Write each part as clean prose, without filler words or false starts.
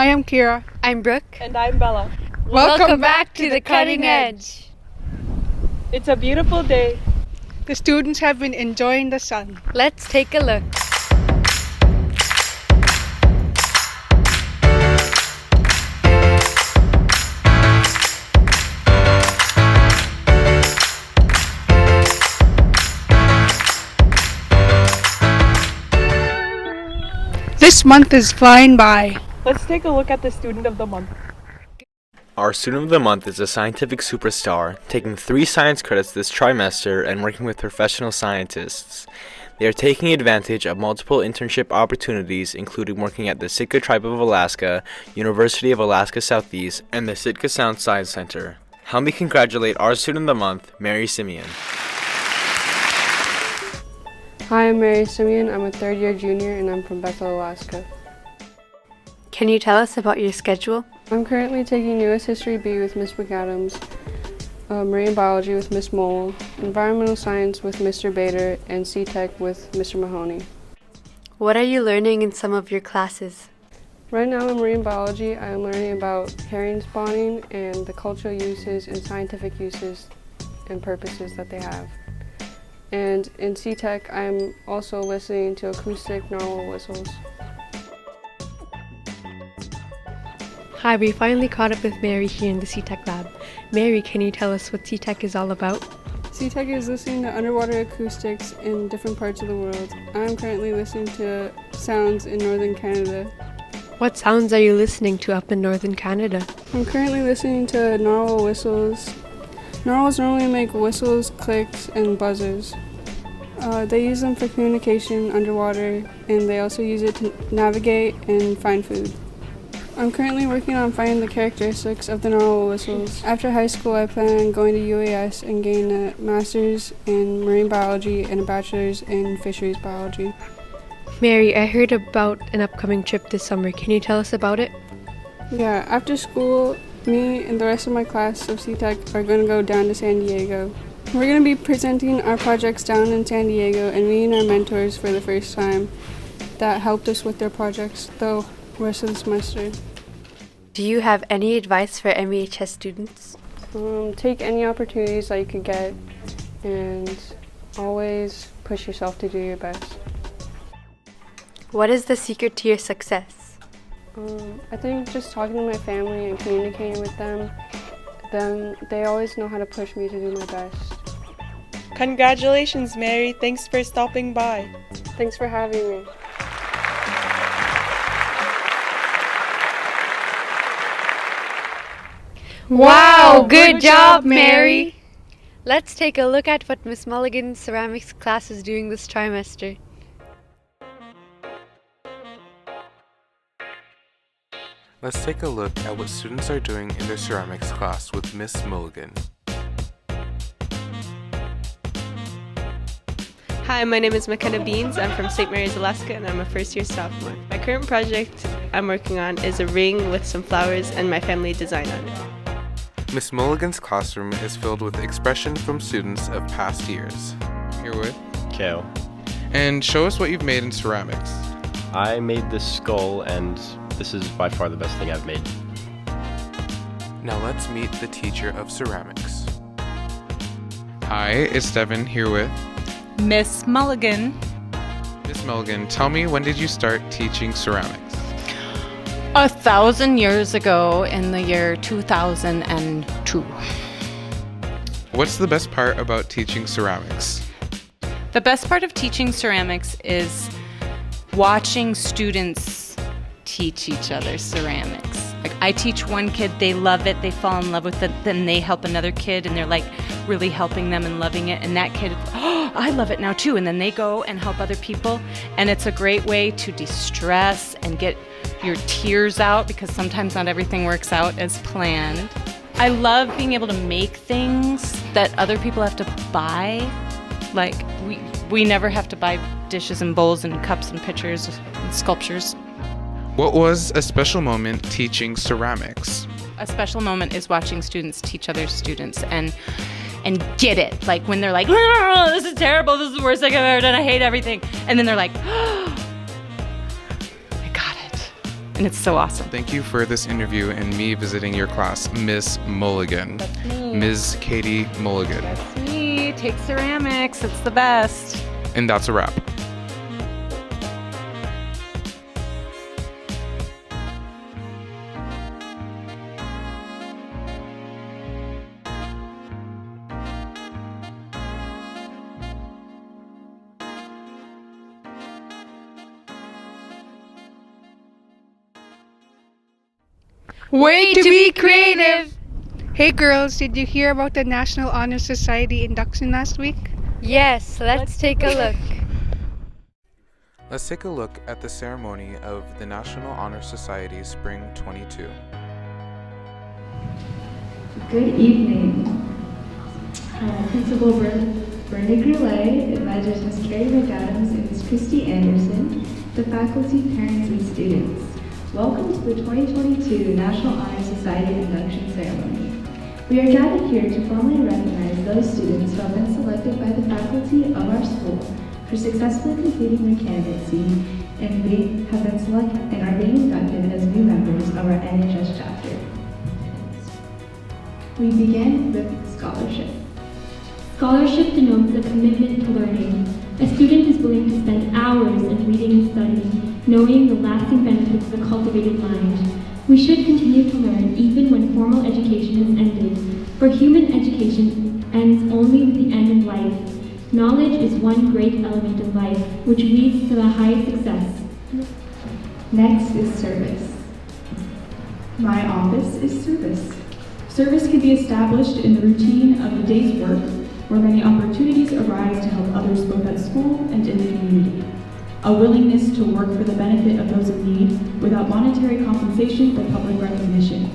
Hi, I'm Kira. I'm Brooke. And I'm Bella. Welcome back to the Cutting Edge. It's a beautiful day. The students have been enjoying the sun. Let's take a look. This month is flying by. Let's take a look at the Student of the Month. Our Student of the Month is a scientific superstar, taking 3 science credits this trimester and working with professional scientists. They are taking advantage of multiple internship opportunities, including working at the Sitka Tribe of Alaska, University of Alaska Southeast, and the Sitka Sound Science Center. Help me congratulate our Student of the Month, Mary Simeon. Hi, I'm Mary Simeon. I'm a third-year junior and I'm from Bethel, Alaska. Can you tell us about your schedule? I'm currently taking U.S. History B with Miss McAdams, Marine Biology with Miss Mole, Environmental Science with Mr. Bader, and C-Tech with Mr. Mahoney. What are you learning in some of your classes? Right now in Marine Biology, I'm learning about herring spawning and the cultural uses and scientific uses and purposes that they have. And in C-Tech, I'm also listening to acoustic narwhal whistles. Hi, we finally caught up with Mary here in the C-Tech lab. Mary, can you tell us what C-Tech is all about? C-Tech is listening to underwater acoustics in different parts of the world. I'm currently listening to sounds in northern Canada. What sounds are you listening to up in northern Canada? I'm currently listening to narwhal whistles. Narwhals normally make whistles, clicks, and buzzers. They use them for communication underwater, and they also use it to navigate and find food. I'm currently working on finding the characteristics of the narwhal whistles. After high school, I plan on going to UAS and getting a master's in marine biology and a bachelor's in fisheries biology. Mary, I heard about an upcoming trip this summer. Can you tell us about it? Yeah, after school, me and the rest of my class of C-Tech are going to go down to San Diego. We're going to be presenting our projects down in San Diego and meeting our mentors for the first time that helped us with their projects the rest of the semester. Do you have any advice for MEHS students? Take any opportunities that you could get and always push yourself to do your best. What is the secret to your success? I think just talking to my family and communicating with them, then they always know how to push me to do my best. Congratulations, Mary. Thanks for stopping by. Thanks for having me. Wow, good job, Mary! Let's take a look at what Miss Mulligan's ceramics class is doing this trimester. Let's take a look at what students are doing in their ceramics class with Miss Mulligan. Hi, my name is McKenna Beans. I'm from St. Mary's, Alaska, and I'm a first-year sophomore. My current project I'm working on is a ring with some flowers and my family design on it. Miss Mulligan's classroom is filled with expression from students of past years. Here with Kale. And show us what you've made in ceramics. I made this skull, and this is by far the best thing I've made. Now let's meet the teacher of ceramics. Hi, it's Devin here with Miss Mulligan. Miss Mulligan. Tell me, when did you start teaching ceramics? 1,000 years ago in the year 2002. What's the best part about teaching ceramics? The best part of teaching ceramics is watching students teach each other ceramics. Like, I teach one kid, they love it, they fall in love with it, then they help another kid and they're like really helping them and loving it, and that kid, oh, I love it now too, and then they go and help other people, and it's a great way to de-stress and get your tears out, because sometimes not everything works out as planned. I love being able to make things that other people have to buy. Like, we never have to buy dishes and bowls and cups and pitchers and sculptures. What was a special moment teaching ceramics? A special moment is watching students teach other students and get it. Like when they're like, oh, this is terrible, this is the worst thing I've ever done, I hate everything. And then they're like, oh, I got it. and it's so awesome. Thank you for this interview and me visiting your class, Miss Mulligan. That's me. Ms. Katie Mulligan. That's me. Take ceramics. It's the best. And that's a wrap. Way to be creative! Hey girls, did you hear about the National Honor Society induction last week? Yes, let's take a look. Let's take a look at the ceremony of the National Honor Society Spring 22. Good evening. Principal Brenda Goulet, Advisors Ms. Carrie McAdams and Ms. Christy Anderson, the faculty, parents, and students. Welcome to the 2022 National Honor Society induction ceremony. We are gathered here to formally recognize those students who have been selected by the faculty of our school for successfully completing their candidacy, and they have been selected and are being inducted as new members of our NHS chapter. We begin with scholarship. Scholarship denotes a commitment to learning. A student is willing to spend hours in reading and studying, knowing the lasting benefits of a cultivated mind. We should continue to learn even when formal education is ended, for human education ends only with the end of life. Knowledge is one great element of life, which leads to the highest success. Next is service. My office is service. Service can be established in the routine of the day's work, where many opportunities arise to help others both at school and in the community. A willingness to work for the benefit of those in need without monetary compensation or public recognition.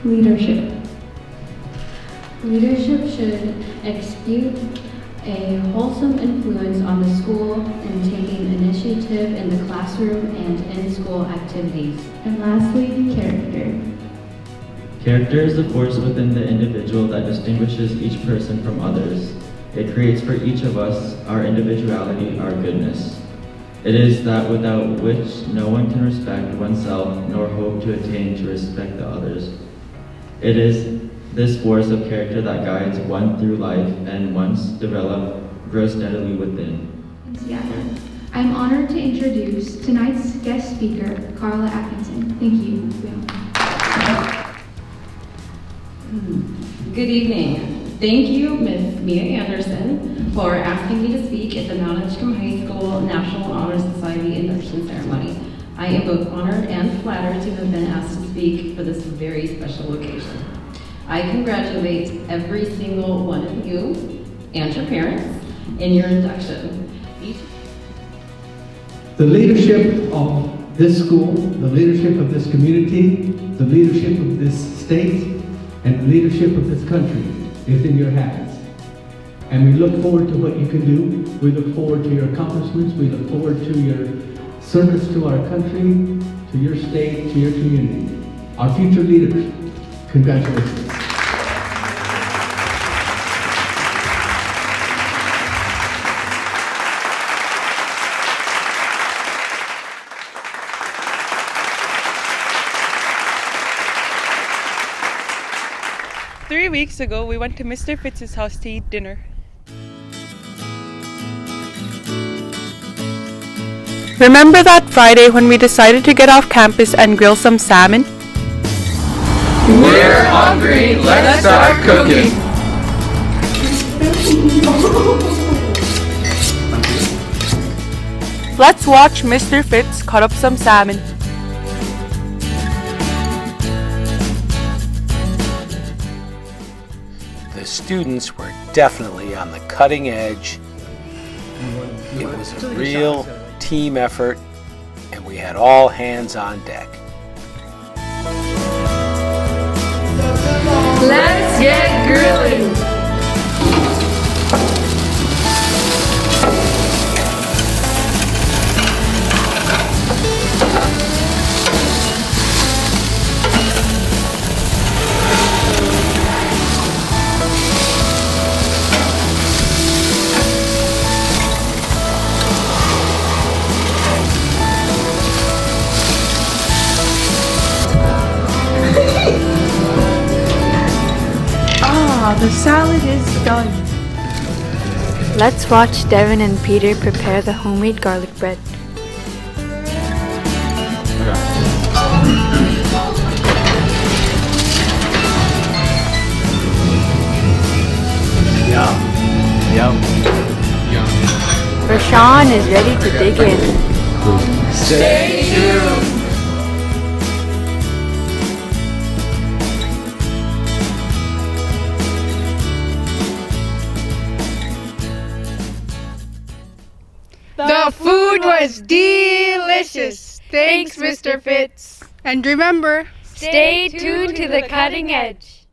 Leadership. Leadership should execute a wholesome influence on the school and taking initiative in the classroom and in-school activities. And lastly, character. Character is the force within the individual that distinguishes each person from others. It creates for each of us our individuality, our goodness. It is that without which no one can respect oneself nor hope to attain to respect the others. It is this force of character that guides one through life and once developed, grows steadily within. Together. I'm honored to introduce tonight's guest speaker, Carla Atkinson. Thank you. Good evening. Thank you, Ms. Mia Anderson, for asking me to speak at the Mount Edgecombe High School National Honor Society induction ceremony. I am both honored and flattered to have been asked to speak for this very special occasion. I congratulate every single one of you and your parents in your induction. The leadership of this school, the leadership of this community, the leadership of this state, and the leadership of this country is in your hands. And we look forward to what you can do. We look forward to your accomplishments. We look forward to your service to our country, to your state, to your community. Our future leaders, congratulations. 3 weeks ago, we went to Mr. Fitz's house to eat dinner. Remember that Friday when we decided to get off campus and grill some salmon? We're hungry. Let's start cooking. Let's watch Mr. Fitz cut up some salmon. The students were definitely on the cutting edge. It was a real team effort, and we had all hands on deck. Let's get grilling! The salad is done. Let's watch Devin and Peter prepare the homemade garlic bread. Yum. Yum. Yum. Rashawn is ready to dig in. Stay tuned. The food was delicious. Thanks, Mr. Fitz. And remember, Stay tuned to the cutting edge.